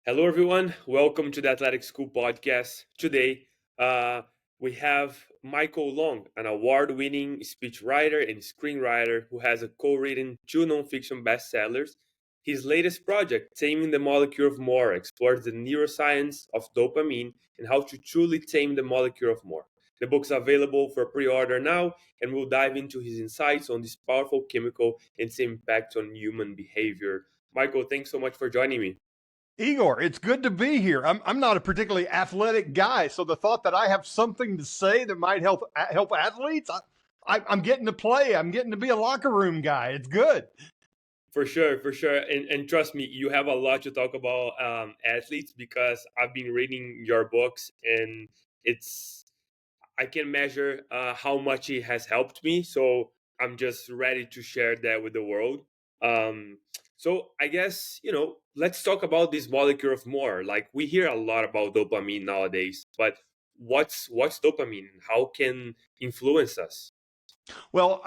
Hello, everyone. Welcome to the Athletic School podcast. Today, we have Michael Long, an award winning speechwriter and screenwriter who has co written two nonfiction bestsellers. His latest project, Taming the Molecule of More, explores the neuroscience of dopamine and how to truly tame the molecule of more. The book's available for pre order now, and we'll dive into his insights on this powerful chemical and its impact on human behavior. Michael, thanks so much for joining me. Igor, it's good to be here. I'm not a particularly athletic guy, so the thought that I have something to say that might help athletes, I'm getting to play. I'm getting to be a locker room guy. It's good. For sure, for sure. And trust me, you have a lot to talk about athletes because I've been reading your books and it's, I can measure how much it has helped me. So I'm just ready to share that with the world. Um, so I guess, let's talk about this molecule of more. Like we hear a lot about dopamine nowadays, but what's dopamine? How can influence us? Well,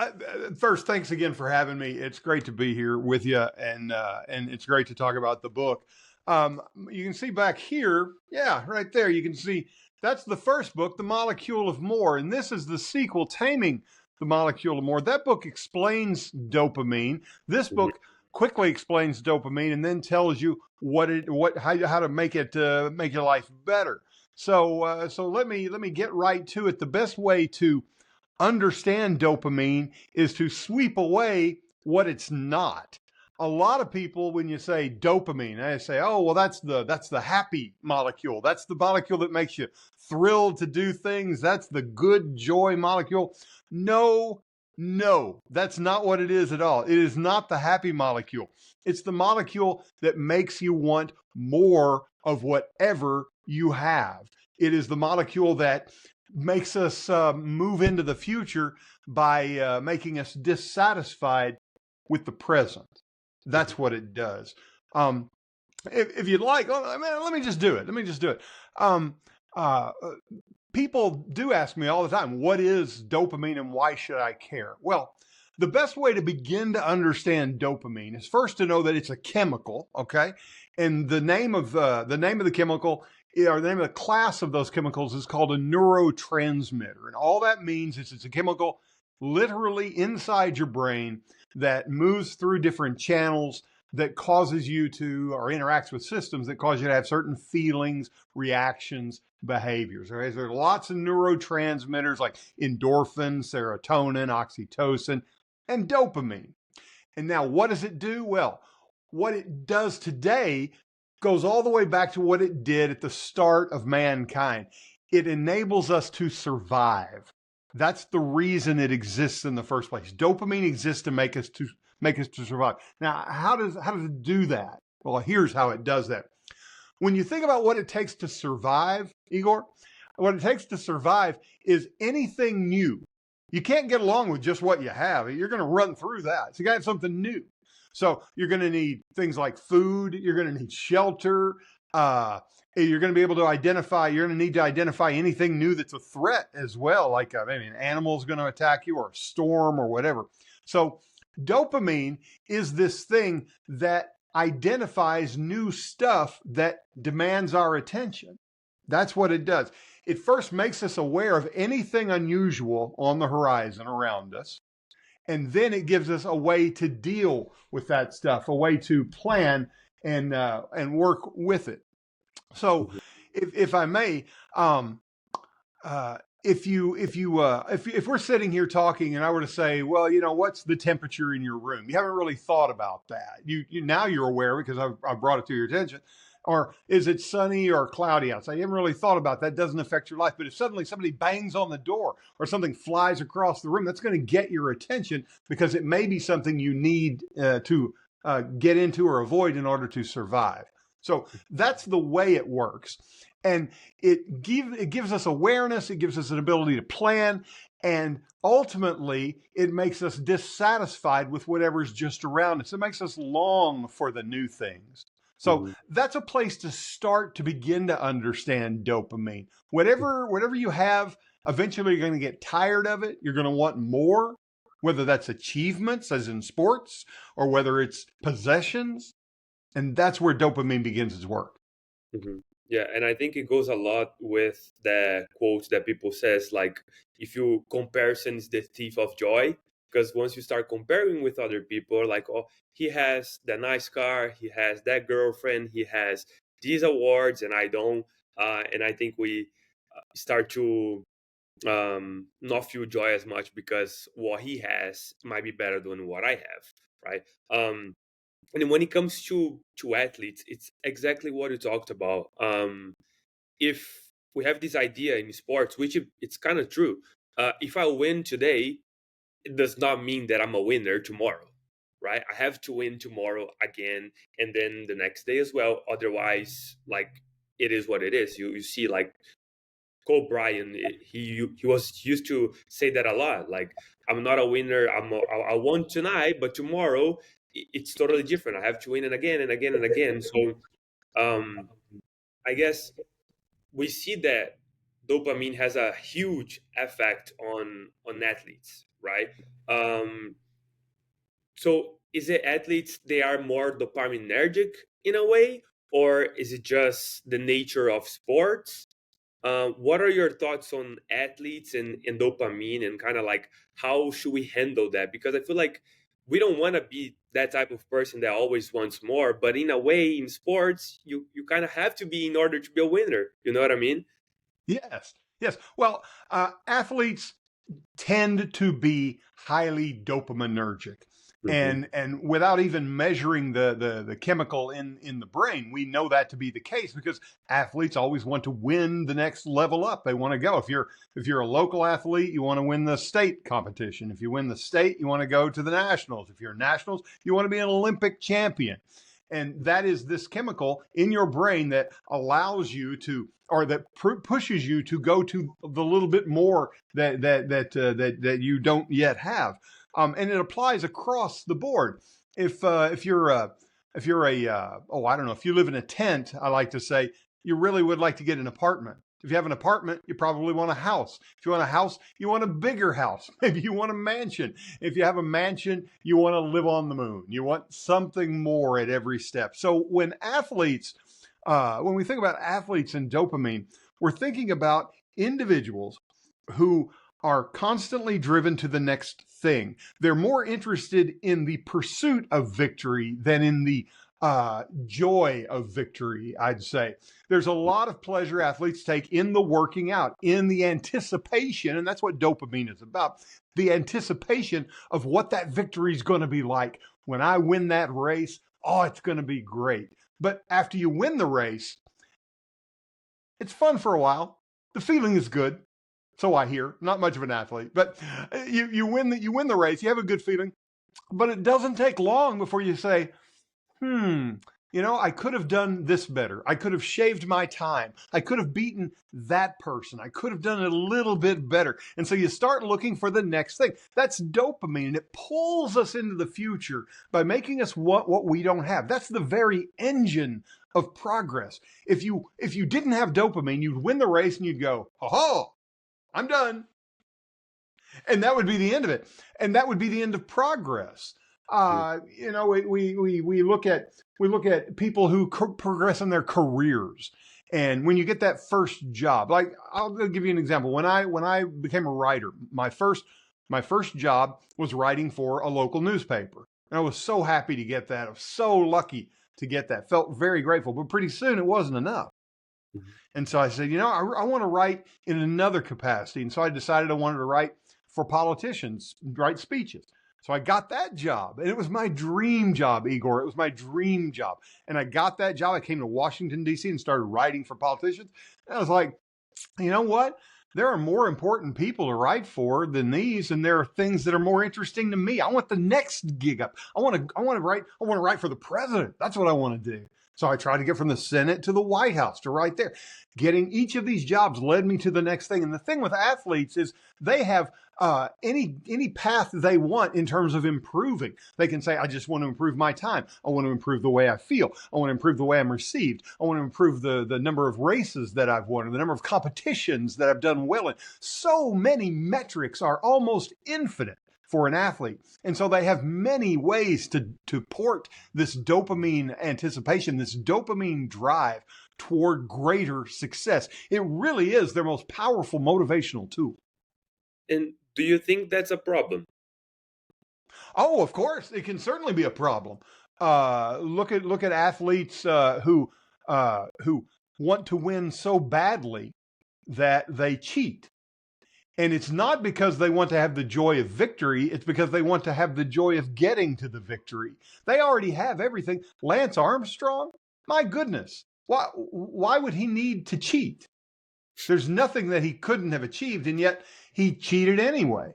first, thanks again for having me. It's great to be here with you, and it's great to talk about the book. You can see back here, yeah, right there. You can see that's the first book, The Molecule of More, and this is the sequel, Taming the Molecule of More. That book explains dopamine. This book quickly explains dopamine and then tells you how to make your life better. So let me get right to it. The best way to understand dopamine is to sweep away what it's not. A lot of people, when you say dopamine, they say, "Oh, well, that's the happy molecule. That's the molecule that makes you thrilled to do things. That's the good joy molecule." No, no, that's not what it is at all. It is not the happy molecule. It's the molecule that makes you want more of whatever you have. It is the molecule that makes us move into the future by making us dissatisfied with the present. That's what it does. If you'd like, let me just do it. Let me just do it. Um, uh, People do ask me all the time, what is dopamine and why should I care? Well, the best way to begin to understand dopamine is first to know that it's a chemical, okay? And the name of the chemical, or the name of the class of those chemicals, is called a neurotransmitter. And all that means is it's a chemical literally inside your brain that moves through different channels that causes you to, or interacts with systems that cause you to have certain feelings, reactions, behaviors. Okay? So there's lots of neurotransmitters like endorphin, serotonin, oxytocin, and dopamine. And now what does it do? Well, what it does today goes all the way back to what it did at the start of mankind. It enables us to survive. That's the reason it exists in the first place. Dopamine exists to make us to survive. Now, how does it do that? Well, here's how it does that. When you think about what it takes to survive, Igor, what it takes to survive is anything new. You can't get along with just what you have. You're going to run through that. So you got to have something new. So you're going to need things like food. You're going to need shelter. You're going to be able to identify. You're going to need to identify anything new that's a threat as well, like maybe an animal's going to attack you, or a storm, or whatever. So dopamine is this thing that identifies new stuff that demands our attention. That's what it does. It first makes us aware of anything unusual on the horizon around us. And then it gives us a way to deal with that stuff, a way to plan and work with it. So, if I may, if we're sitting here talking and I were to say, well, what's the temperature in your room? You haven't really thought about that. Now you're aware because I brought it to your attention. Or is it sunny or cloudy outside? You haven't really thought about that. It doesn't affect your life. But if suddenly somebody bangs on the door or something flies across the room, that's going to get your attention because it may be something you need to get into or avoid in order to survive. So that's the way it works. And it gives us awareness, it gives us an ability to plan, and ultimately it makes us dissatisfied with whatever's just around us. It makes us long for the new things. So that's a place to start to begin to understand dopamine. Whatever you have, eventually you're going to get tired of it. You're going to want more, whether that's achievements, as in sports, or whether it's possessions. And that's where dopamine begins its work. Hmm. Yeah, and I think it goes a lot with the quote that people says like, if you comparison is the thief of joy, because once you start comparing with other people, like, oh, he has the nice car, he has that girlfriend, he has these awards, and I don't, and I think we start to not feel joy as much because what he has might be better than what I have, right? And when it comes to athletes, it's exactly what you talked about. If we have this idea in sports, which it's kind of true, if I win today, it does not mean that I'm a winner tomorrow, right? I have to win tomorrow again, and then the next day as well. Otherwise, like, it is what it is. You see, like, Cole Bryan, he was used to say that a lot. Like, I'm not a winner. I won tonight, but tomorrow it's totally different. I have to win it again and again and again. So um, I guess we see that dopamine has a huge effect on athletes, right? Um, so is it athletes they are more dopaminergic in a way, or is it just the nature of sports? What are your thoughts on athletes and dopamine and kind of like how should we handle that? Because I feel like we don't want to be that type of person that always wants more, but in a way, in sports, you kind of have to be in order to be a winner. You know what I mean? Yes, yes. Well, athletes tend to be highly dopaminergic. Hmm. And without even measuring the chemical in the brain, we know that to be the case because athletes always want to win the next level up. They want to go. If you're a local athlete, you want to win the state competition. If you win the state, you want to go to the nationals. If you're nationals, you want to be an Olympic champion. And that is this chemical in your brain that allows you to, or that pushes you to go to the little bit more that you don't yet have, and it applies across the board. If you're oh, I don't know, if you live in a tent, I like to say you really would like to get an apartment. If you have an apartment, you probably want a house. If you want a house, you want a bigger house. Maybe you want a mansion. If you have a mansion, you want to live on the moon. You want something more at every step. So when we think about athletes and dopamine, we're thinking about individuals who are constantly driven to the next thing. They're more interested in the pursuit of victory than in the joy of victory, I'd say. There's a lot of pleasure athletes take in the working out, in the anticipation, and that's what dopamine is about, the anticipation of what that victory is going to be like. When I win that race, oh, it's going to be great. But after you win the race, it's fun for a while. The feeling is good. So I hear. Not much of an athlete, but you win the race. You have a good feeling, but it doesn't take long before you say, I could have done this better. I could have shaved my time. I could have beaten that person. I could have done it a little bit better. And so you start looking for the next thing. That's dopamine, and it pulls us into the future by making us want what we don't have. That's the very engine of progress. If you didn't have dopamine, you'd win the race and you'd go, "Oh, I'm done." And that would be the end of it. And that would be the end of progress. We look at people who progress in their careers, and when you get that first job, like I'll give you an example. When I became a writer, my first job was writing for a local newspaper, and I was so happy to get that. I was so lucky to get that. Felt very grateful, but pretty soon it wasn't enough. And so I said, I want to write in another capacity. And so I decided I wanted to write for politicians, write speeches. So I got that job, and it was my dream job, Igor. It was my dream job. And I got that job. I came to Washington, D.C. and started writing for politicians. And I was like, you know what? There are more important people to write for than these, and there are things that are more interesting to me. I want the next gig up. I want to write for the president. That's what I want to do. So I tried to get from the Senate to the White House to right there. Getting each of these jobs led me to the next thing. And the thing with athletes is they have any path they want in terms of improving. They can say, I just want to improve my time. I want to improve the way I feel. I want to improve the way I'm received. I want to improve the number of races that I've won, or the number of competitions that I've done well in. So many metrics are almost infinite. for an athlete. And so they have many ways to port this dopamine anticipation, this dopamine drive toward greater success. It really is their most powerful motivational tool. And do you think that's a problem? Oh, of course, it can certainly be a problem. Look at athletes who want to win so badly that they cheat. And it's not because they want to have the joy of victory. It's because they want to have the joy of getting to the victory. They already have everything. Lance Armstrong, my goodness, why would he need to cheat? There's nothing that he couldn't have achieved, and yet he cheated anyway.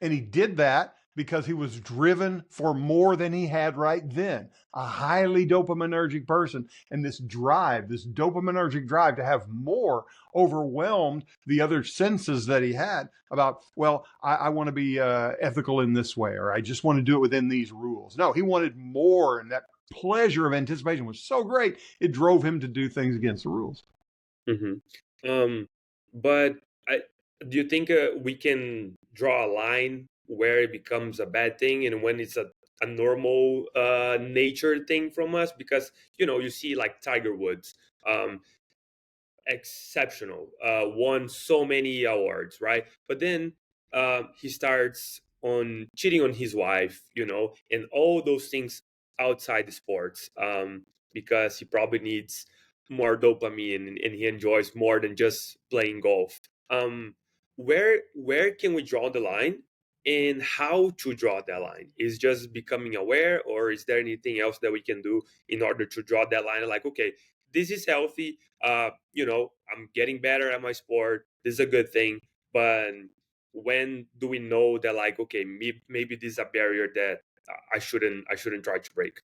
And he did that because he was driven for more than he had right then. A highly dopaminergic person. And this drive, this dopaminergic drive to have more, overwhelmed the other senses that he had about, well, I want to be ethical in this way, or I just want to do it within these rules. No, he wanted more, and that pleasure of anticipation was so great, it drove him to do things against the rules. Mm-hmm. But do you think we can draw a line where it becomes a bad thing and when it's a normal nature thing from us? Because you see like Tiger Woods, exceptional, won so many awards, right? But then he starts on cheating on his wife, and all those things outside the sports, because he probably needs more dopamine and he enjoys more than just playing golf. Where can we draw the line, and how to draw that line? Is just becoming aware, or is there anything else that we can do in order to draw that line? Like, okay, this is healthy. I'm getting better at my sport. This is a good thing. But when do we know that, like, okay, maybe this is a barrier that I shouldn't try to break?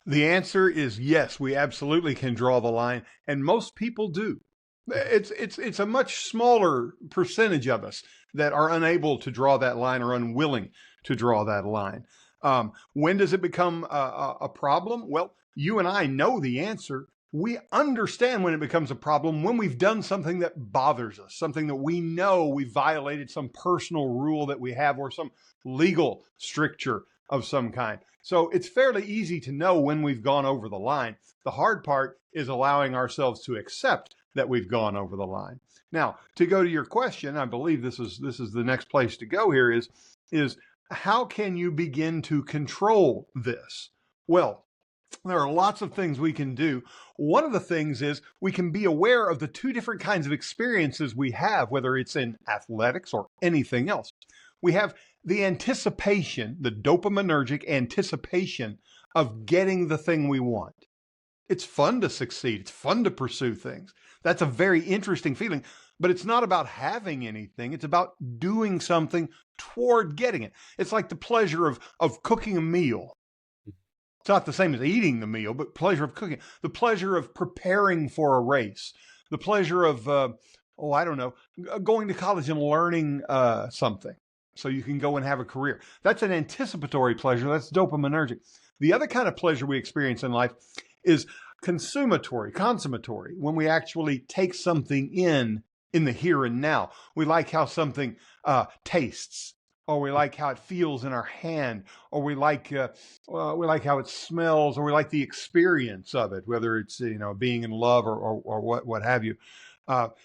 The answer is yes, we absolutely can draw the line, and most people do. It's a much smaller percentage of us that are unable to draw that line or unwilling to draw that line. When does it become a problem? Well, you and I know the answer. We understand when it becomes a problem when we've done something that bothers us, something that we know we violated, some personal rule that we have, or some legal stricture of some kind. So it's fairly easy to know when we've gone over the line. The hard part is allowing ourselves to accept that we've gone over the line. Now, to go to your question, I believe this is the next place to go here is how can you begin to control this? Well, there are lots of things we can do. One of the things is we can be aware of the two different kinds of experiences we have, whether it's in athletics or anything else. We have the anticipation, the dopaminergic anticipation of getting the thing we want. It's fun to succeed. It's fun to pursue things. That's a very interesting feeling, but it's not about having anything. It's about doing something toward getting it. It's like the pleasure of cooking a meal. It's not the same as eating the meal, but pleasure of cooking, the pleasure of preparing for a race, the pleasure of, going to college and learning something so you can go and have a career. That's an anticipatory pleasure. That's dopaminergic. The other kind of pleasure we experience in life is consummatory, when we actually take something in the here and now. We like how something tastes, or we like how it feels in our hand, or we like how it smells, or we like the experience of it, whether it's being in love or what have you.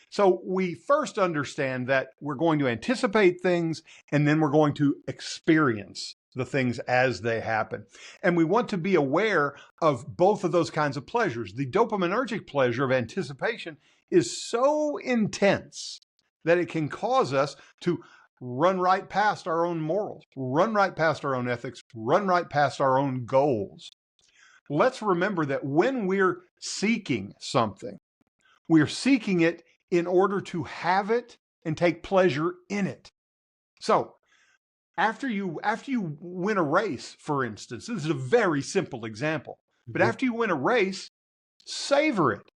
So we first understand that we're going to anticipate things, and then we're going to experience the things as they happen. And we want to be aware of both of those kinds of pleasures. The dopaminergic pleasure of anticipation is so intense that it can cause us to run right past our own morals, run right past our own ethics, run right past our own goals. Let's remember that when we're seeking something, we're seeking it in order to have it and take pleasure in it. So after you win a race, for instance, this is a very simple example, but after you win a race, savor it.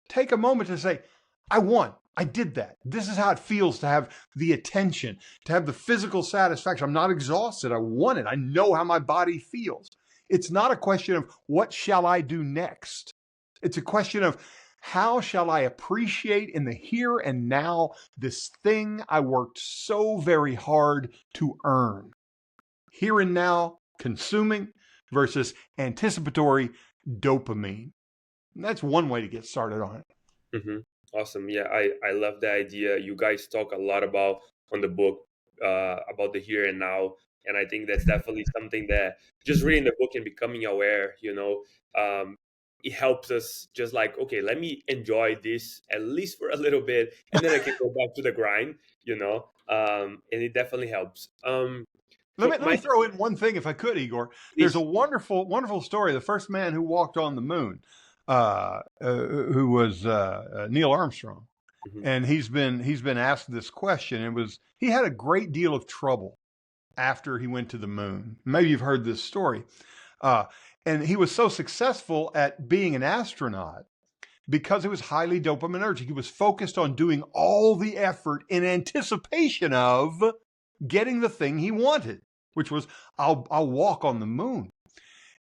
Take a moment to say, I won. I did that. This is how it feels to have the attention, to have the physical satisfaction. I'm not exhausted. I won it. I know how my body feels. It's not a question of what shall I do next. It's a question of How shall I appreciate in the here and now this thing I worked so very hard to earn? Here and now, consuming versus anticipatory dopamine. And that's one way to get started on it. Mm-hmm. Awesome. Yeah, I love the idea. You guys talk a lot about on the book about the here and now, and I think that's definitely something that just reading the book and becoming aware, it helps us just like, okay, let me enjoy this at least for a little bit, and then I can go back to the grind, and it definitely helps. So Let me throw in one thing, if I could, Igor. There's a wonderful, wonderful story. The first man who walked on the moon, who was Neil Armstrong, Mhm. and he's been asked this question. He had a great deal of trouble after he went to the moon. Maybe you've heard this story. And he was so successful at being an astronaut because it was highly dopaminergic. He was focused on doing all the effort in anticipation of getting the thing he wanted, which was, I'll walk on the moon.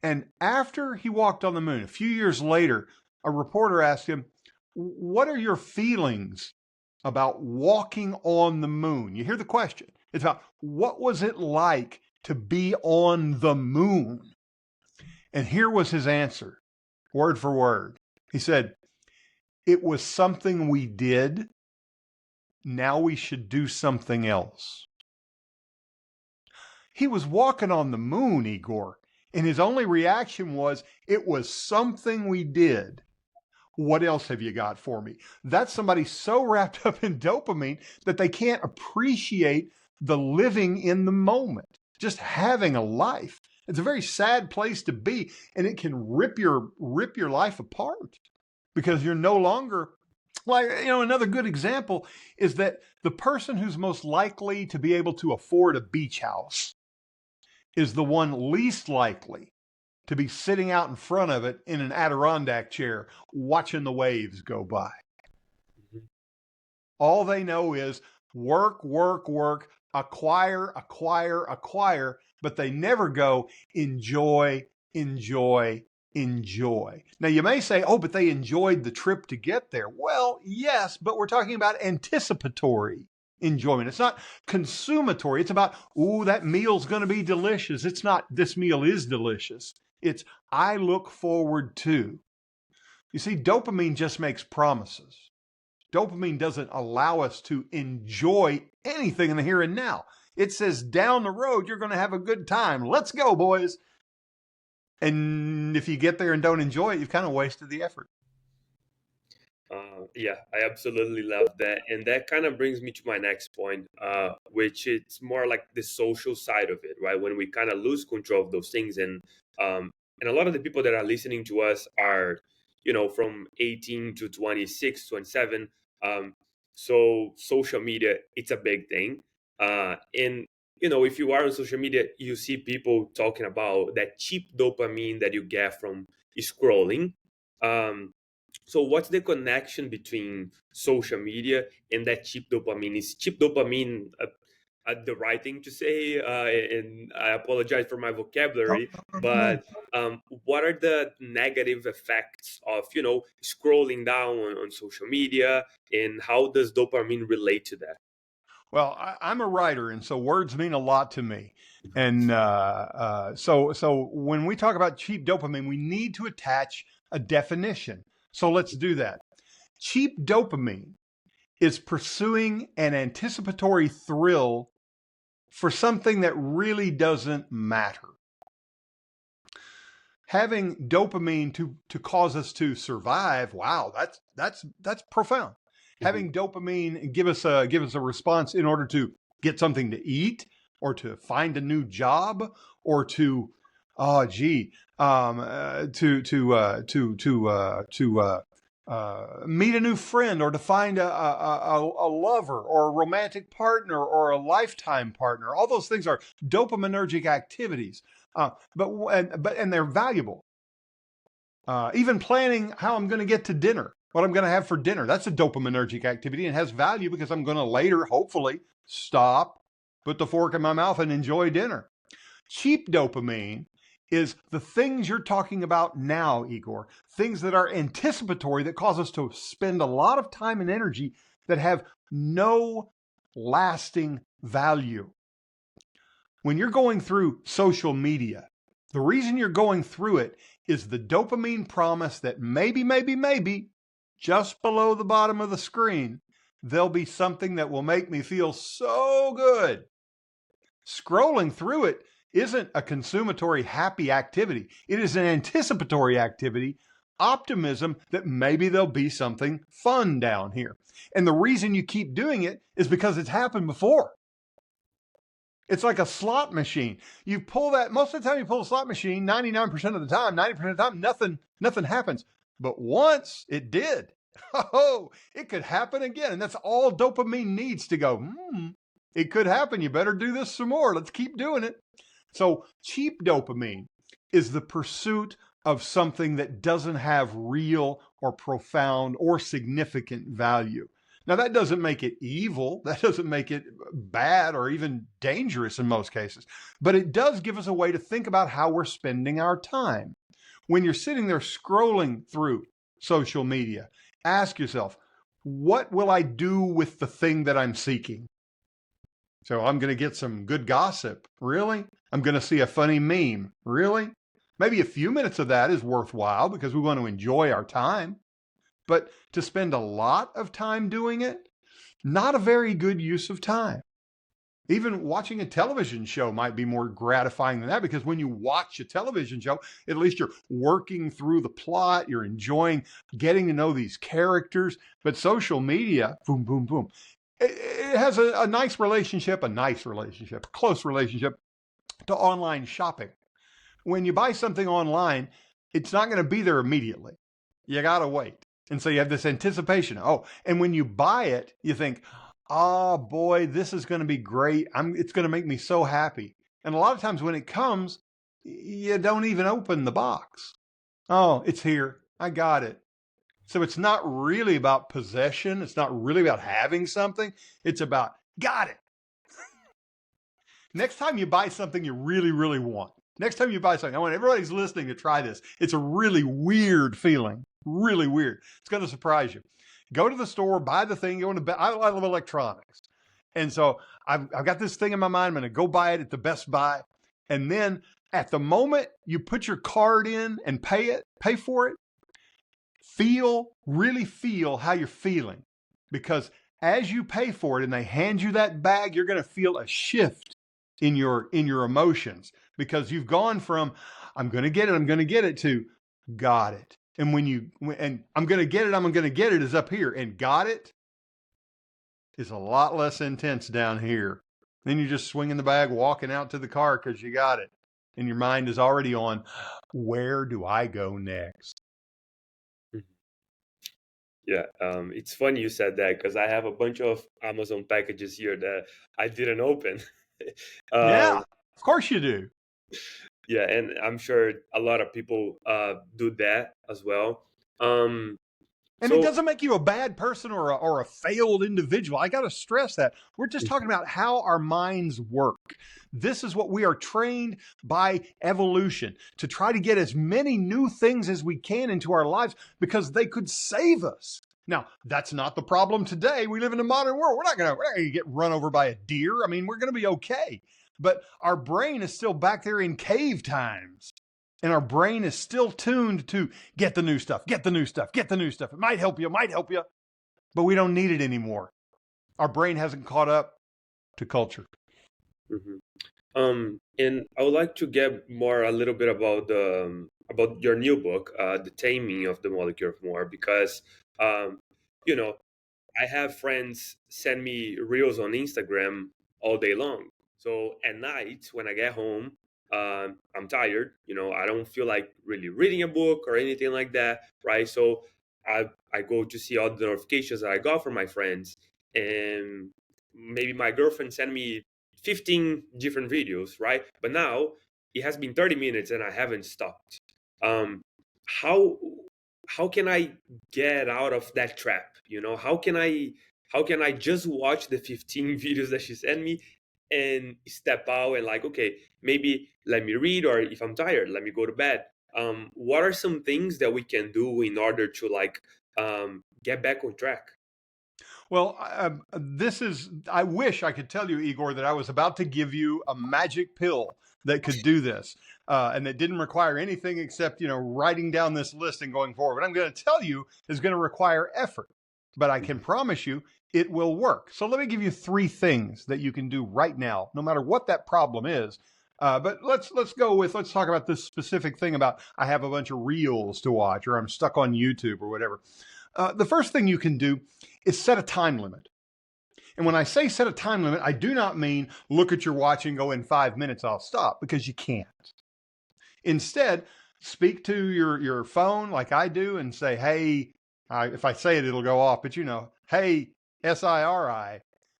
And after he walked on the moon, a few years later, a reporter asked him, what are your feelings about walking on the moon? You hear the question. It's about, what was it like to be on the moon? And here was his answer, word for word. He said, it was something we did. Now we should do something else. He was walking on the moon, Igor, and his only reaction was, it was something we did. What else have you got for me? That's somebody so wrapped up in dopamine that they can't appreciate the living in the moment, just having a life. It's a very sad place to be, and it can rip your life apart because you're no longer, like, another good example is that the person who's most likely to be able to afford a beach house is the one least likely to be sitting out in front of it in an Adirondack chair watching the waves go by. Mhm. All they know is work, work, work, acquire, acquire, acquire, but they never go enjoy, enjoy, enjoy. Now you may say, oh, but they enjoyed the trip to get there. Well, yes, but we're talking about anticipatory enjoyment. It's not consumatory. It's about, ooh, that meal's going to be delicious. It's not, this meal is delicious. It's, I look forward to. You see, dopamine just makes promises. Dopamine doesn't allow us to enjoy anything in the here and now. It says down the road, you're going to have a good time. Let's go, boys. And if you get there and don't enjoy it, you've kind of wasted the effort. Yeah, I absolutely love that, and that kind of brings me to my next point, which it's more like the social side of it, right? When we kind of lose control of those things, and a lot of the people that are listening to us are, from 18 to 26, 27. So social media, it's a big thing, and if you are on social media, you see people talking about that cheap dopamine that you get from scrolling. Um, so what's the connection between social media and that cheap dopamine? Is cheap dopamine the right thing to say? And I apologize for my vocabulary, but what are the negative effects of scrolling down on social media, and how does dopamine relate to that? Well, I'm a writer, and so words mean a lot to me. And so when we talk about cheap dopamine, we need to attach a definition. So let's do that. Cheap dopamine is pursuing an anticipatory thrill for something that really doesn't matter. Having dopamine to cause us to survive, wow, that's profound. Having dopamine give us a response in order to get something to eat, or to find a new job, or to meet a new friend, or to find a lover or a romantic partner or a lifetime partner. All those things are dopaminergic activities, but they're valuable. Even planning how I'm going to get to dinner, what I'm going to have for dinner, that's a dopaminergic activity and has value because I'm going to later, hopefully, stop, put the fork in my mouth and enjoy dinner. Cheap dopamine is the things you're talking about now, Igor, things that are anticipatory that cause us to spend a lot of time and energy that have no lasting value. When you're going through social media, the reason you're going through it is the dopamine promise that maybe, just below the bottom of the screen, there'll be something that will make me feel so good. Scrolling through it isn't a consumatory happy activity. It is an anticipatory activity, optimism that maybe there'll be something fun down here. And the reason you keep doing it is because it's happened before. It's like a slot machine. You pull that, most of the time you pull a slot machine, 99% of the time, 90% of the time, nothing happens. But once it did, oh, it could happen again. And that's all dopamine needs to go, it could happen. You better do this some more. Let's keep doing it. So cheap dopamine is the pursuit of something that doesn't have real or profound or significant value. Now, that doesn't make it evil. That doesn't make it bad or even dangerous in most cases. But it does give us a way to think about how we're spending our time. When you're sitting there scrolling through social media, ask yourself, what will I do with the thing that I'm seeking? So I'm going to get some good gossip. Really? I'm going to see a funny meme. Really? Maybe a few minutes of that is worthwhile because we want to enjoy our time. But to spend a lot of time doing it, not a very good use of time. Even watching a television show might be more gratifying than that, because when you watch a television show, at least you're working through the plot, you're enjoying getting to know these characters. But social media, boom, boom, boom, it has a nice relationship, a close relationship to online shopping. When you buy something online, it's not going to be there immediately. You got to wait. And so you have this anticipation. Oh, and when you buy it, you think, oh boy, this is going to be great. It's going to make me so happy. And a lot of times when it comes, you don't even open the box. Oh, it's here. I got it. So it's not really about possession. It's not really about having something. It's about, got it. Next time you buy something you really, really want. Next time you buy something, I want everybody's listening to try this. It's a really weird feeling. Really weird. It's going to surprise you. Go to the store, buy the thing. I love electronics. And so I've got this thing in my mind. I'm going to go buy it at the Best Buy. And then at the moment you put your card in and pay for it, really feel how you're feeling. Because as you pay for it and they hand you that bag, you're going to feel a shift in your emotions, because you've gone from, I'm going to get it, to got it. And and I'm going to get it is up here, and got it is a lot less intense down here. Then you're just swinging the bag, walking out to the car because you got it. And your mind is already on, where do I go next? Yeah, it's funny you said that, because I have a bunch of Amazon packages here that I didn't open. Yeah, of course you do. Yeah, and I'm sure a lot of people do that as well. And it doesn't make you a bad person or a failed individual. I got to stress that. We're just talking about how our minds work. This is what we are trained by evolution to try to get as many new things as we can into our lives, because they could save us. Now, that's not the problem today. We live in a modern world. We're not going to get run over by a deer. I mean, we're going to be okay. But our brain is still back there in cave times. And our brain is still tuned to get the new stuff. It might help you, but we don't need it anymore. Our brain hasn't caught up to culture. Mm-hmm. And I would like to get a little bit about your new book, The Taming of the Molecule of More, because I have friends send me reels on Instagram all day long. So at night when I get home, I'm tired. I don't feel like really reading a book or anything like that, right? So I go to see all the notifications that I got from my friends, and maybe my girlfriend sent me 15 different videos, right? But now it has been 30 minutes and I haven't stopped. How can I get out of that trap? How can I just watch the 15 videos that she sent me and step out and like, okay, maybe let me read, or if I'm tired, let me go to bed. What are some things that we can do in order to like get back on track? Well, I wish I could tell you, Igor, that I was about to give you a magic pill that could do this. And that didn't require anything except, writing down this list and going forward. What I'm going to tell you is going to require effort, but I can promise you it will work. So let me give you 3 things that you can do right now, no matter what that problem is. But let's talk about this specific thing about I have a bunch of reels to watch, or I'm stuck on YouTube or whatever. The first thing you can do is set a time limit. And when I say set a time limit, I do not mean look at your watch and go in 5 minutes, I'll stop, because you can't. Instead, speak to your phone like I do and say, hey, if I say it, it'll go off, but hey, SIRI,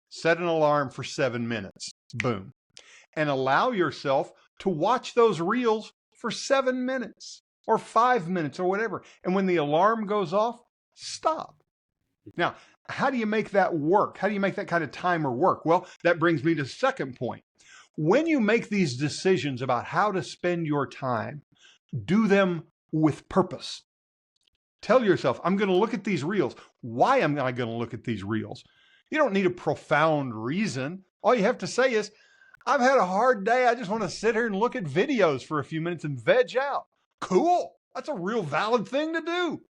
set an alarm for 7 minutes. Boom. And allow yourself to watch those reels for 7 minutes or 5 minutes or whatever. And when the alarm goes off, stop. Now, how do you make that work? How do you make that kind of timer work? Well, that brings me to the second point. When you make these decisions about how to spend your time, do them with purpose. Tell yourself, I'm going to look at these reels. Why am I going to look at these reels? You don't need a profound reason. All you have to say is, I've had a hard day. I just want to sit here and look at videos for a few minutes and veg out. Cool. That's a real valid thing to do.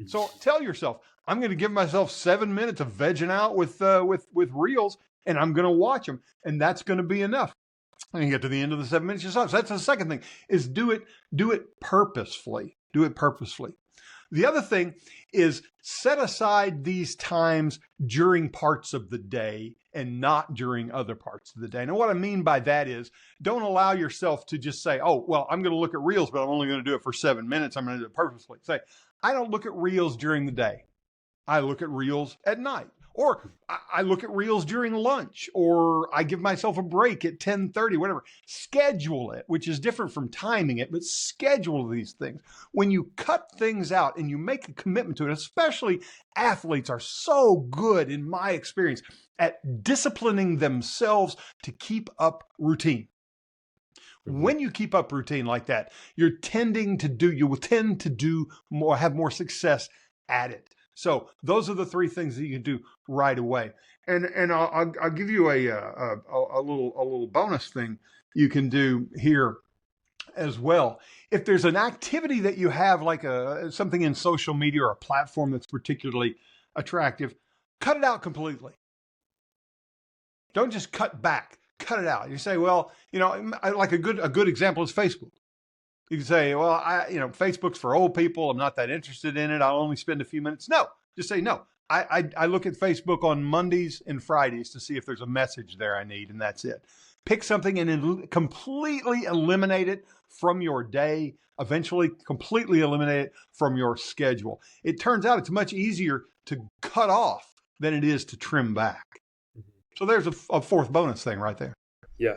So tell yourself, I'm going to give myself 7 minutes of vegging out with reels, and I'm going to watch them, and that's going to be enough. And you get to the end of the 7 minutes yourself. So that's the second thing, is do it purposefully. Do it purposefully. The other thing is set aside these times during parts of the day and not during other parts of the day. Now, what I mean by that is don't allow yourself to just say, oh, well, I'm going to look at reels, but I'm only going to do it for 7 minutes. I'm going to do it purposefully. Say, I don't look at reels during the day. I look at reels at night. Or I look at reels during lunch, or I give myself a break at 10:30, whatever. Schedule it, which is different from timing it, but schedule these things. When you cut things out and you make a commitment to it, especially athletes are so good, in my experience, at disciplining themselves to keep up routine. When you keep up routine like that, you will tend to do more, have more success at it. So those are the 3 things that you can do right away. And I'll give you a little bonus thing you can do here as well. If there's an activity that you have, like something in social media or a platform that's particularly attractive, cut it out completely. Don't just cut back. Cut it out. You say, well, like a good example is Facebook. You can say, well, Facebook's for old people. I'm not that interested in it. I'll only spend a few minutes. No, just say no. I look at Facebook on Mondays and Fridays to see if there's a message there I need, and that's it. Pick something and completely eliminate it from your day. Eventually, completely eliminate it from your schedule. It turns out it's much easier to cut off than it is to trim back. So there's a 4th bonus thing right there. Yeah.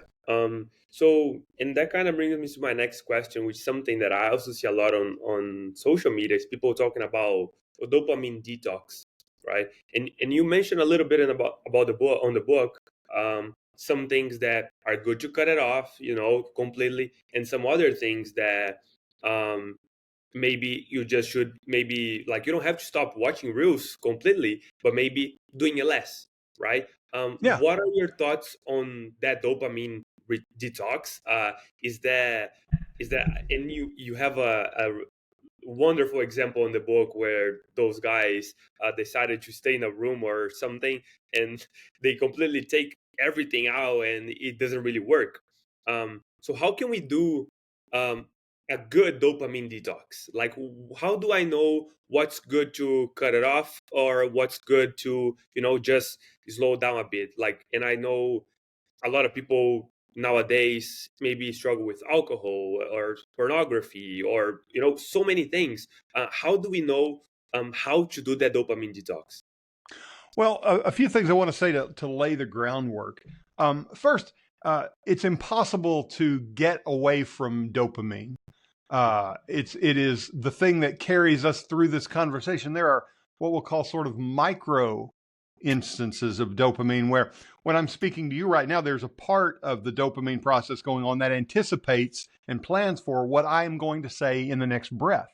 So, and that kind of brings me to my next question, which is something that I also see a lot on social media, is people talking about a dopamine detox, right? And you mentioned a little bit about the book, on the book, some things that are good to cut it off, completely, and some other things that maybe you just should, maybe like you don't have to stop watching reels completely, but maybe doing it less, right? Yeah. What are your thoughts on that dopamine detox? Is that and you have a wonderful example in the book where those guys decided to stay in a room or something, and they completely take everything out and it doesn't really work. So how can we do a good dopamine detox? Like, how do I know what's good to cut it off or what's good to, just slow down a bit? Like, and I know a lot of people nowadays maybe struggle with alcohol or pornography or, so many things. How do we know how to do that dopamine detox? Well, a few things I want to say to lay the groundwork. First, it's impossible to get away from dopamine. It is the thing that carries us through this conversation. There are what we'll call sort of micro instances of dopamine where when I'm speaking to you right now, there's a part of the dopamine process going on that anticipates and plans for what I am going to say in the next breath.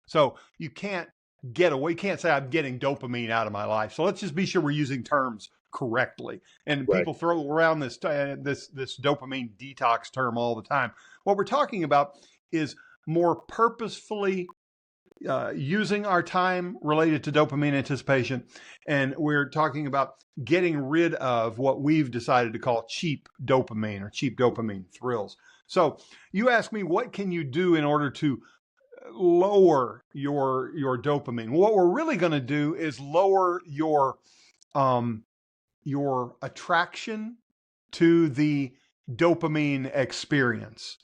So you can't get away. You can't say I'm getting dopamine out of my life. So let's just be sure we're using terms correctly. And Right. people throw around this dopamine detox term all the time. What we're talking about is more purposefully using our time related to dopamine anticipation. And we're talking about getting rid of what we've decided to call cheap dopamine or cheap dopamine thrills. So you ask me, what can you do in order to lower your dopamine? What we're really going to do is lower your attraction to the dopamine experience.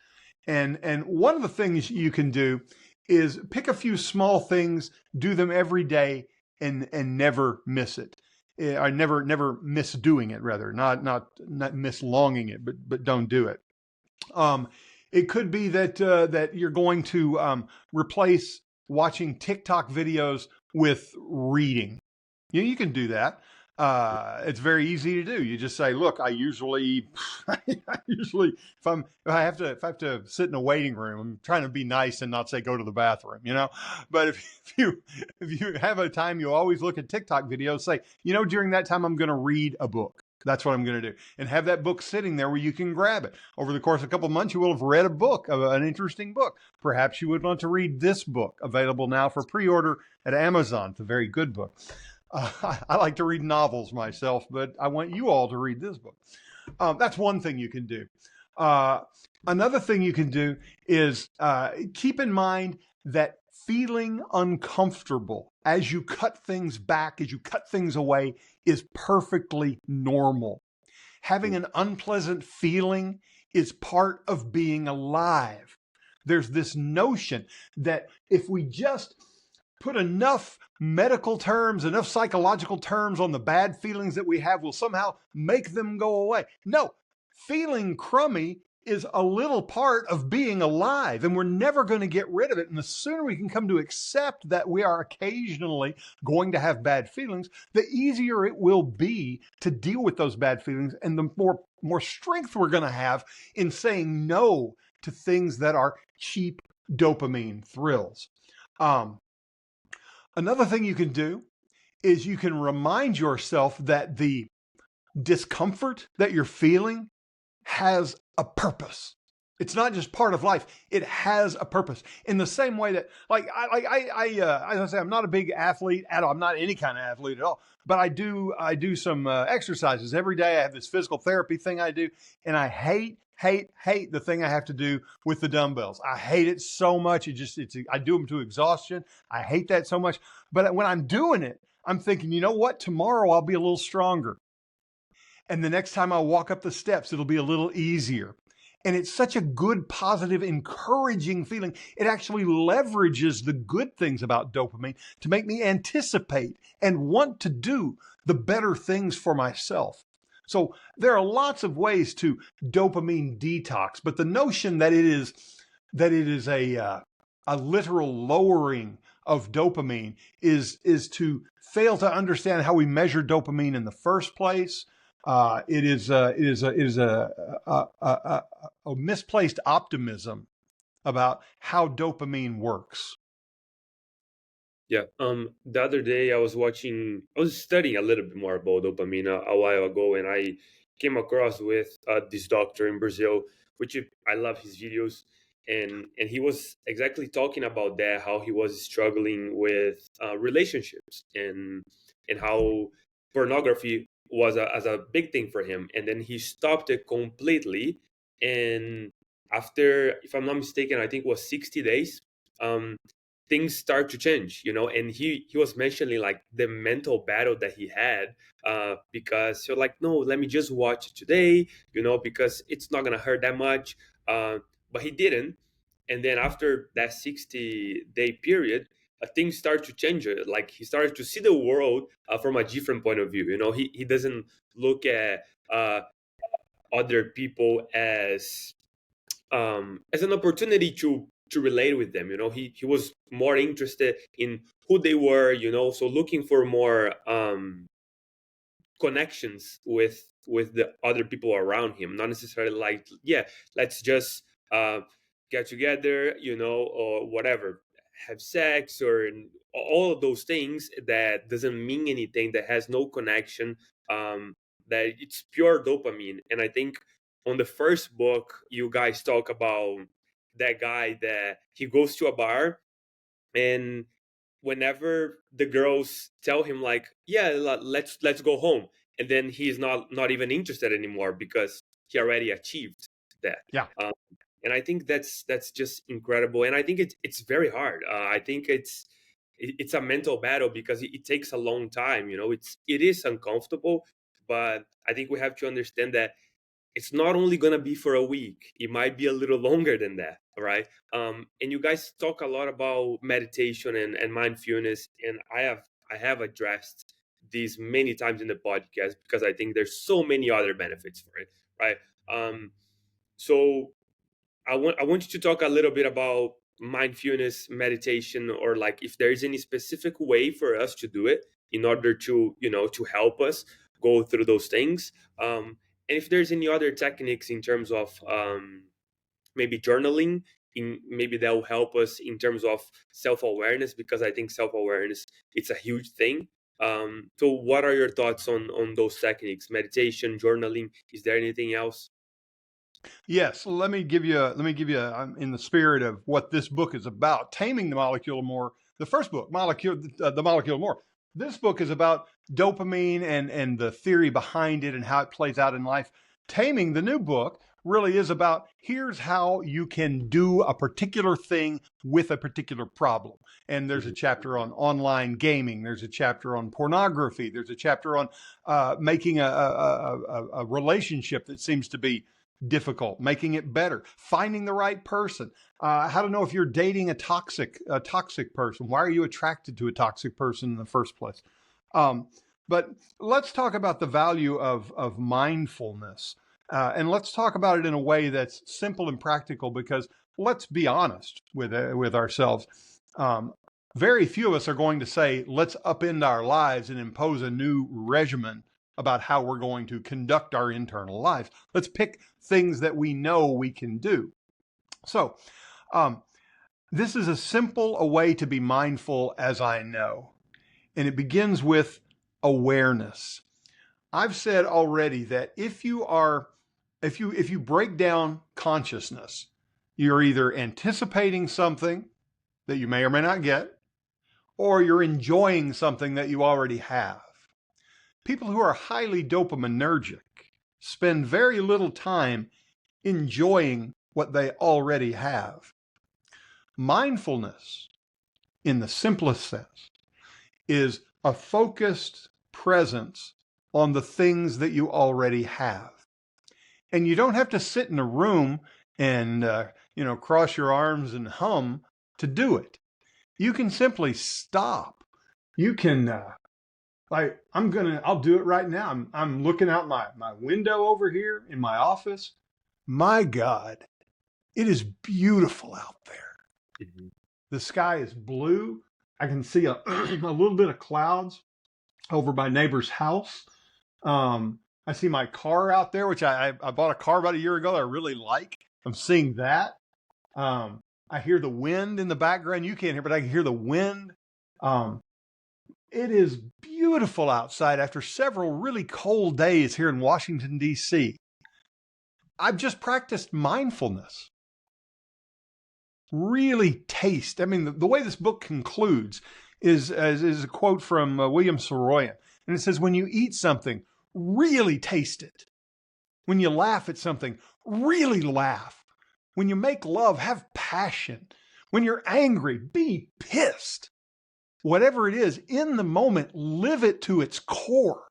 And one of the things you can do is pick a few small things, do them every day, and never miss it. Or never miss doing it, rather, not miss longing it, but don't do it. It could be that that you're going to replace watching TikTok videos with reading. You can do that. It's very easy to do. You just say, "Look, I usually if I have to sit in a waiting room, I'm trying to be nice and not say go to the bathroom, you know. But if you have a time you always look at TikTok videos, say, during that time I'm going to read a book. That's what I'm going to do, and have that book sitting there where you can grab it. Over the course of a couple of months, you will have read a book, an interesting book. Perhaps you would want to read this book, available now for pre-order at Amazon. It's a very good book. I like to read novels myself, but I want you all to read this book. That's one thing you can do. Another thing you can do is keep in mind that feeling uncomfortable as you cut things back, as you cut things away, is perfectly normal. Having an unpleasant feeling is part of being alive. There's this notion that if we just put enough medical terms, enough psychological terms on the bad feelings that we have, will somehow make them go away. No, feeling crummy is a little part of being alive, and we're never going to get rid of it. And the sooner we can come to accept that we are occasionally going to have bad feelings, the easier it will be to deal with those bad feelings, and the more strength we're going to have in saying no to things that are cheap dopamine thrills. Another thing you can do is you can remind yourself that the discomfort that you're feeling has a purpose. It's not just part of life. It has a purpose. In the same way that, as I say, I'm not a big athlete at all. I'm not any kind of athlete at all. But I do some exercises every day. I have this physical therapy thing I do, and I hate the thing I have to do with the dumbbells. I hate it so much. I do them to exhaustion. I hate that so much. But when I'm doing it, I'm thinking, you know what? Tomorrow I'll be a little stronger. And the next time I walk up the steps, it'll be a little easier. And it's such a good, positive, encouraging feeling. It actually leverages the good things about dopamine to make me anticipate and want to do the better things for myself. So there are lots of ways to dopamine detox, but the notion that it is a literal lowering of dopamine is to fail to understand how we measure dopamine in the first place. It is a misplaced optimism about how dopamine works. Yeah. The other day I was studying a little bit more about dopamine a while ago, and I came across with this doctor in Brazil, which I love his videos, and he was exactly talking about that, how he was struggling with relationships, and how pornography was as a big thing for him, and then he stopped it completely, and after, if I'm not mistaken, I think it was 60 days. Um, Things start to change, and he was mentioning like the mental battle that he had, because you're like, no, let me just watch it today, because it's not gonna hurt that much, but he didn't. And then after that 60-day period, things start to change. Like, he started to see the world from a different point of view. He doesn't look at other people as an opportunity to relate with them. He was more interested in who they were. So looking for more connections with the other people around him, not necessarily like, yeah, let's just get together, or whatever, have sex, or all of those things that doesn't mean anything, that has no connection, that it's pure dopamine. And I think on the first book, you guys talk about that guy that he goes to a bar, and whenever the girls tell him like, yeah, let's go home, and then he's not even interested anymore because he already achieved that. Yeah. um, and I think that's just incredible, and I think it's very hard. I think it's a mental battle because it takes a long time. It is uncomfortable, but I think we have to understand that it's not only going to be for a week, it might be a little longer than that, right? And you guys talk a lot about meditation and mindfulness, and I have addressed these many times in the podcast because I think there's so many other benefits for it, right? So I want you to talk a little bit about mindfulness meditation, or like if there is any specific way for us to do it in order to help us go through those things. And if there's any other techniques in terms of maybe journaling, maybe that will help us in terms of self-awareness, because I think self-awareness, it's a huge thing. So what are your thoughts on those techniques, meditation, journaling? Is there anything else? Yes, let me give you, in the spirit of what this book is about, Taming the Molecule More. The first book, the Molecule More. This book is about dopamine and the theory behind it and how it plays out in life. Taming, the new book, really is about here's how you can do a particular thing with a particular problem. And there's a chapter on online gaming. There's a chapter on pornography. There's a chapter on making a relationship that seems to be difficult, making it better, finding the right person, how to know if you're dating a toxic person. Why are you attracted to a toxic person in the first place? But let's talk about the value of mindfulness, and let's talk about it in a way that's simple and practical. Because let's be honest with ourselves. Very few of us are going to say, let's upend our lives and impose a new regimen about how we're going to conduct our internal lives. Let's pick things that we know we can do. So this is as simple a way to be mindful as I know. And it begins with awareness. I've said already that if you break down consciousness, you're either anticipating something that you may or may not get, or you're enjoying something that you already have. People who are highly dopaminergic spend very little time enjoying what they already have. Mindfulness, in the simplest sense, is a focused presence on the things that you already have. And you don't have to sit in a room and cross your arms and hum to do it. You can simply stop. You can I'll do it right now. I'm looking out my window over here in my office. My God, it is beautiful out there. Mm-hmm. The sky is blue. I can see a little bit of clouds over my neighbor's house. I see my car out there, which I bought a car about a year ago that I really like. I'm seeing that. I hear the wind in the background. You can't hear, but I can hear the wind. It is beautiful outside after several really cold days here in Washington, D.C. I've just practiced mindfulness. Really taste. I mean, the way this book concludes is a quote from William Saroyan. And it says, when you eat something, really taste it. When you laugh at something, really laugh. When you make love, have passion. When you're angry, be pissed. Whatever it is, in the moment, live it to its core.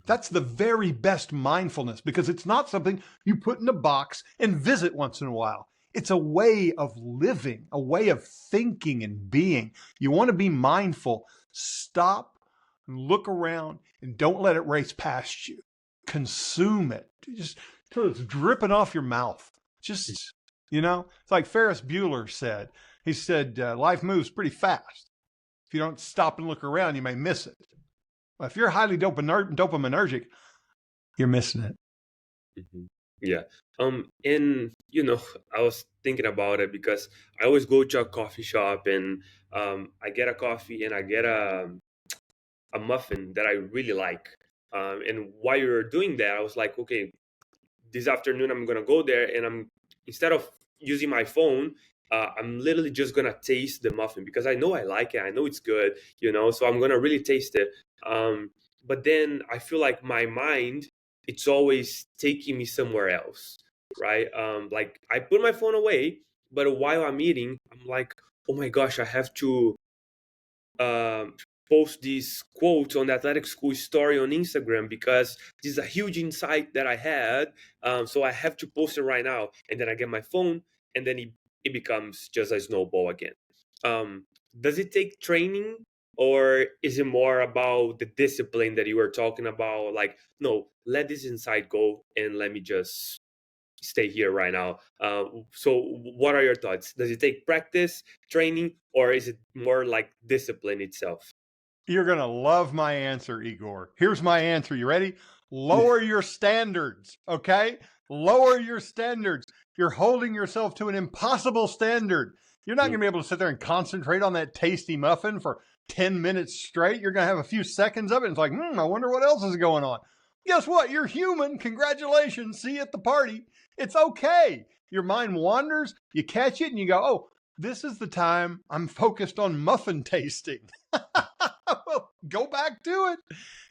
That's the very best mindfulness, because it's not something you put in a box and visit once in a while. It's a way of living, a way of thinking and being. You want to be mindful. Stop and look around and don't let it race past you. Consume it. Just until it's dripping off your mouth. Just, it's like Ferris Bueller said. He said, life moves pretty fast. If you don't stop and look around, you may miss it. If you're highly dopaminergic, you're missing it. Mhm. Yeah. And I was thinking about it because I always go to a coffee shop and I get a coffee and I get a muffin that I really like. And while you're doing that, I was like, okay, this afternoon I'm gonna go there and I'm instead of using my phone, I'm literally just gonna taste the muffin because I know I like it, I know it's good, so I'm gonna really taste it. But then I feel like my mind, it's always taking me somewhere else, right? Like I put my phone away, but while I'm eating, I'm like, oh my gosh, I have to um, post these quotes on the athletic school story on Instagram because this is a huge insight that I had. So I have to post it right now. And then I get my phone, and then it becomes just a snowball again. Does it take training, or is it more about the discipline that you were talking about? Like, no, let this insight go and let me just stay here right now. So, what are your thoughts? Does it take practice, training, or is it more like discipline itself? You're going to love my answer, Igor. Here's my answer. You ready? Lower your standards, okay? Lower your standards. You're holding yourself to an impossible standard. You're not going to be able to sit there and concentrate on that tasty muffin for 10 minutes straight. You're going to have a few seconds of it. And it's like, I wonder what else is going on. Guess what? You're human. Congratulations. See you at the party. It's okay. Your mind wanders. You catch it and you go, oh, this is the time I'm focused on muffin tasting. Well, go back to it.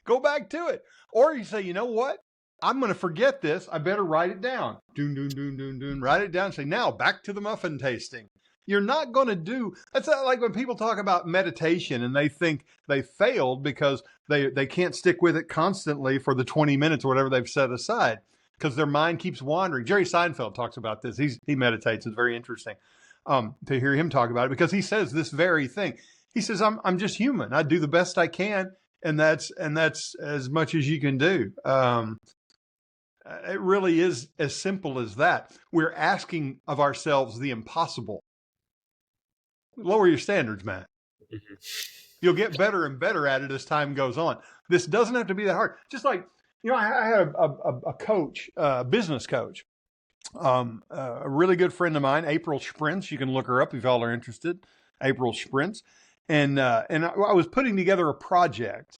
Go back to it. Or you say, you know what? I'm going to forget this. I better write it down. Doon, doon, doon, doon, doon. Write it down. Say, now back to the muffin tasting. You're not going to do, that's like when people talk about meditation and they think they failed because they can't stick with it constantly for the 20 minutes or whatever they've set aside because their mind keeps wandering. Jerry Seinfeld talks about this. He meditates. It's very interesting to hear him talk about it because he says this very thing. He says, I'm just human. I do the best I can. And that's as much as you can do. It really is as simple as that. We're asking of ourselves the impossible. Lower your standards, Matt. Mhm. You'll get better and better at it as time goes on. This doesn't have to be that hard. Just like, I had a coach, a business coach, a really good friend of mine, April Sprints. You can look her up if y'all are interested. April Sprints. And I was putting together a project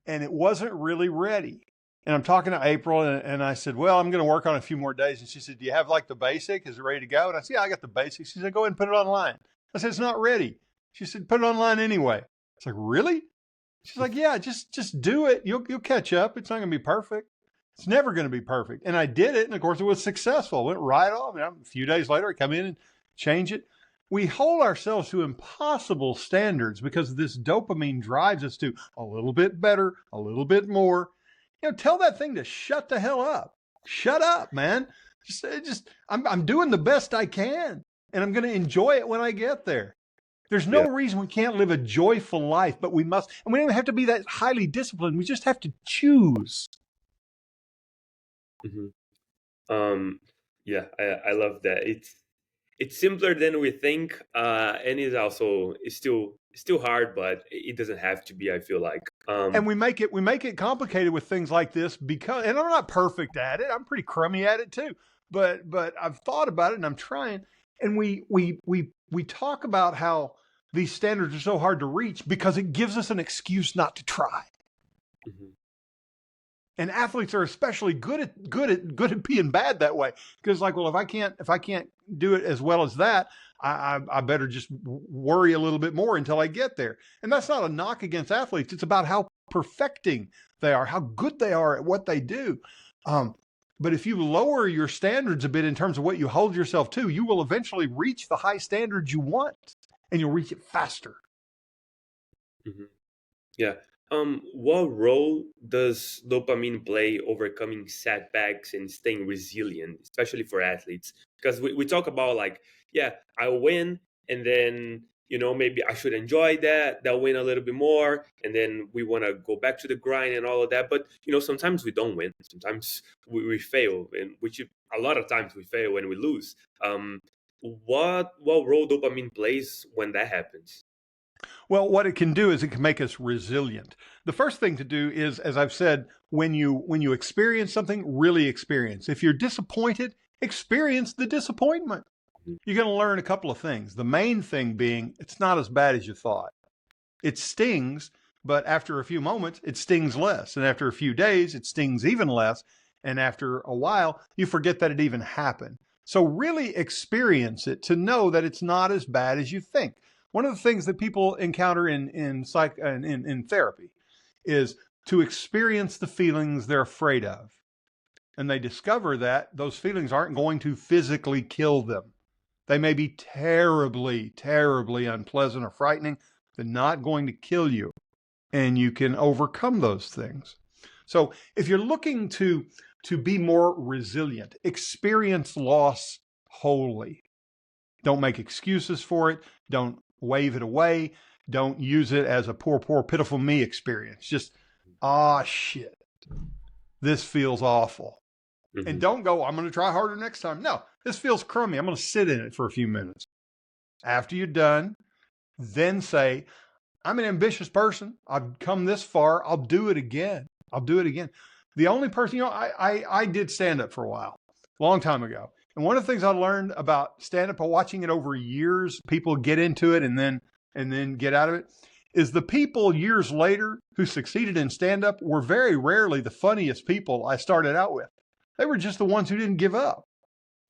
and it wasn't really ready. And I'm talking to April and I said, well, I'm going to work on it a few more days. And she said, do you have like the basic? Is it ready to go? And I said, yeah, I got the basics. She said, go ahead and put it online. I said, it's not ready. She said, put it online anyway. It's like, really? She's like, yeah, just do it. You'll catch up. It's not going to be perfect. It's never going to be perfect. And I did it. And of course it was successful. It went right off. A few days later, I come in and change it. We hold ourselves to impossible standards because this dopamine drives us to a little bit better, a little bit more. Tell that thing to shut the hell up. Shut up, man. I'm doing the best I can and I'm going to enjoy it when I get there. There's no reason we can't live a joyful life, but we must, and we don't have to be that highly disciplined. We just have to choose. Mhm. Yeah, I love that. It's simpler than we think, and it's still hard, but it doesn't have to be. I feel like. And we make it complicated with things like this because, and I'm not perfect at it. I'm pretty crummy at it too. But I've thought about it and I'm trying. And we talk about how these standards are so hard to reach because it gives us an excuse not to try. Mhm. And athletes are especially good at being bad that way because, like, well, if I can't do it as well as that, I better just worry a little bit more until I get there. And that's not a knock against athletes. It's about how perfecting they are, how good they are at what they do. But if you lower your standards a bit in terms of what you hold yourself to, you will eventually reach the high standards you want, and you'll reach it faster. Mhm. Yeah. What role does dopamine play overcoming setbacks and staying resilient, especially for athletes? Because we talk about like, yeah, I win, and then maybe I should enjoy that win a little bit more, and then we want to go back to the grind and all of that. But sometimes we don't win. Sometimes we fail, and a lot of times we fail when we lose. What role dopamine plays when that happens? Well, what it can do is it can make us resilient. The first thing to do is, as I've said, when you experience something, really experience. If you're disappointed, experience the disappointment. Mhm. You're going to learn a couple of things. The main thing being, it's not as bad as you thought. It stings, but after a few moments, it stings less. And after a few days, it stings even less. And after a while, you forget that it even happened. So really experience it to know that it's not as bad as you think. One of the things that people encounter in therapy is to experience the feelings they're afraid of. And they discover that those feelings aren't going to physically kill them. They may be terribly, terribly unpleasant or frightening. They're not going to kill you. And you can overcome those things. So if you're looking to be more resilient, experience loss wholly. Don't make excuses for it. Don't wave it away. Don't use it as a poor, poor, pitiful me experience. Just, shit, this feels awful. Mm-hmm. And don't go, I'm going to try harder next time. No, this feels crummy. I'm going to sit in it for a few minutes. After you're done, then say, I'm an ambitious person. I've come this far. I'll do it again. I'll do it again. The only person, I did stand up for a while, a long time ago. And one of the things I learned about stand up by watching it over years, people get into it and then get out of it, is the people years later who succeeded in stand up were very rarely the funniest people I started out with. They were just the ones who didn't give up.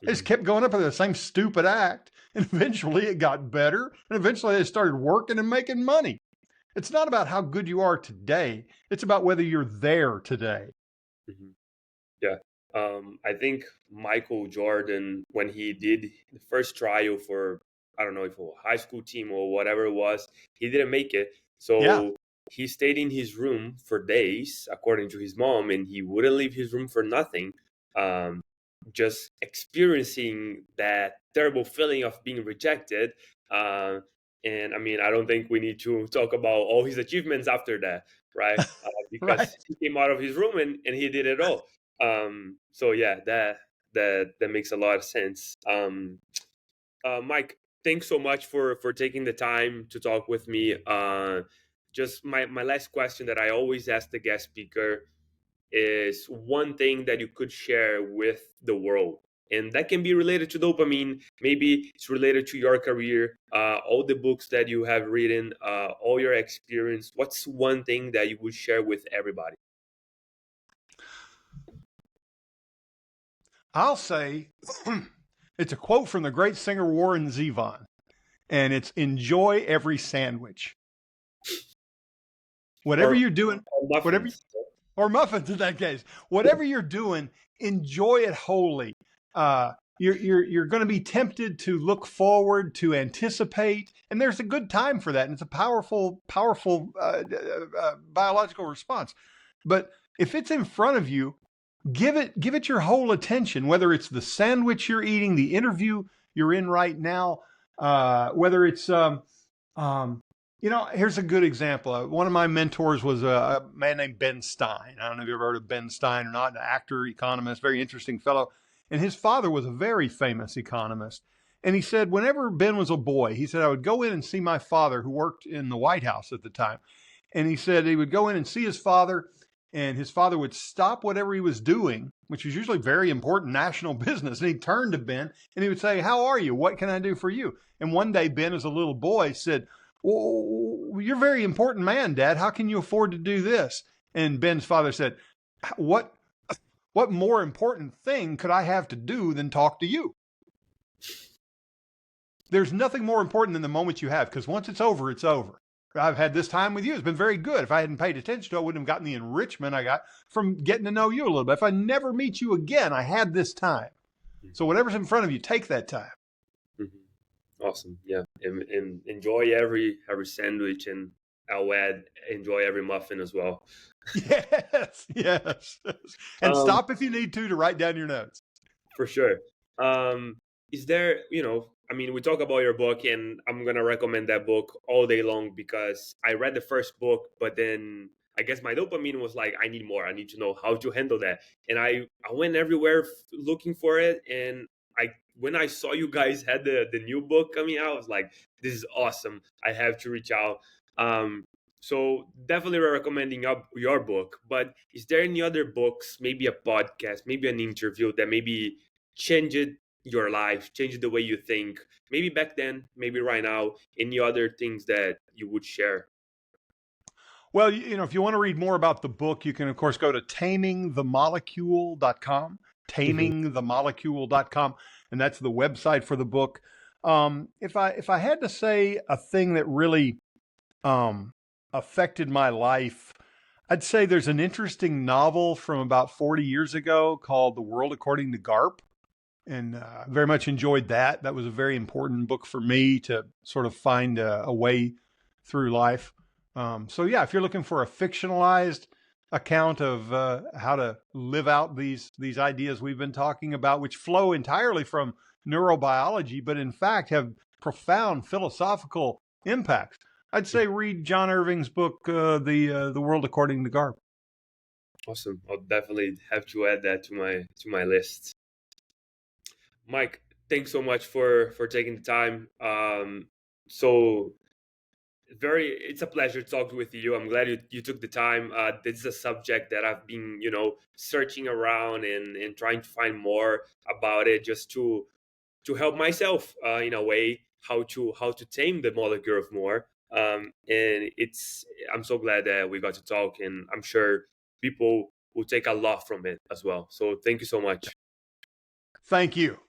They just kept going up with the same stupid act. And eventually it got better. And eventually they started working and making money. It's not about how good you are today. It's about whether you're there today. Mm-hmm. Yeah. I think Michael Jordan, when he did the first trial for, I don't know if it was a high school team or whatever it was, he didn't make it. So he stayed in his room for days, according to his mom, and he wouldn't leave his room for nothing. Just experiencing that terrible feeling of being rejected. And I mean, I don't think we need to talk about all his achievements after that, right? Because Right. he came out of his room and he did it all. So yeah, that makes a lot of sense. Mike, thanks so much for taking the time to talk with me. Just my last question that I always ask the guest speaker is one thing that you could share with the world, and that can be related to dopamine. Maybe it's related to your career, all the books that you have written, all your experience. What's one thing that you would share with everybody? I'll say it's a quote from the great singer Warren Zevon, and it's enjoy every sandwich. Whatever you're doing, Muffins. or muffins in that case, whatever you're doing, enjoy it wholly. You're going to be tempted to look forward, to anticipate, and there's a good time for that, and it's a powerful biological response. But if it's in front of you, give it your whole attention. Whether it's the sandwich you're eating, the interview you're in right now, whether it's here's a good example. One of my mentors was a man named Ben Stein. I don't know if you've ever heard of Ben Stein or not, an actor, economist, very interesting fellow. And his father was a very famous economist. And he said, whenever Ben was a boy, he said, I would go in and see my father, who worked in the White House at the time. And he said he would go in and see his father, and his father would stop whatever he was doing, which was usually very important national business. And he'd turn to Ben and he would say, how are you? What can I do for you? And one day, Ben, as a little boy, said, well, you're a very important man, Dad. How can you afford to do this? And Ben's father said, what more important thing could I have to do than talk to you? There's nothing more important than the moment you have, because once it's over, it's over. I've had this time with you. It's been very good. If I hadn't paid attention to it, I wouldn't have gotten the enrichment I got from getting to know you a little bit. If I never meet you again, I had this time. So whatever's in front of you, take that time. Mm-hmm. Awesome. Yeah. And enjoy every sandwich, and I'll add enjoy every muffin as well. Yes. And stop if you need to write down your notes. For sure. Is there, I mean, we talk about your book, and I'm going to recommend that book all day long because I read the first book, but then I guess my dopamine was like, I need more. I need to know how to handle that. And I went everywhere looking for it, and I when I saw you guys had the new book coming out, I was like, this is awesome. I have to reach out. So definitely recommending your book. But is there any other books, maybe a podcast, maybe an interview that maybe changed your life, changed the way you think? Maybe back then, maybe right now. Any other things that you would share? Well, if you want to read more about the book, you can, of course, go to tamingthemolecule.com, Hmm. tamingthemolecule.com, and that's the website for the book. If I had to say a thing that really affected my life, I'd say there's an interesting novel from about 40 years ago called The World According to Garp. And very much enjoyed that. That was a very important book for me to sort of find a way through life. So yeah, if you're looking for a fictionalized account of how to live out these ideas we've been talking about, which flow entirely from neurobiology, but in fact have profound philosophical impacts, I'd say read John Irving's book, the World According to Garp. Awesome. I'll definitely have to add that to my list. Mike, thanks so much for taking the time. So it's a pleasure to talk with you. I'm glad you took the time. This is a subject that I've been, searching around and trying to find more about it, just to help myself in a way how to tame the molecule of more. And I'm so glad that we got to talk, and I'm sure people will take a lot from it as well. So thank you so much. Thank you.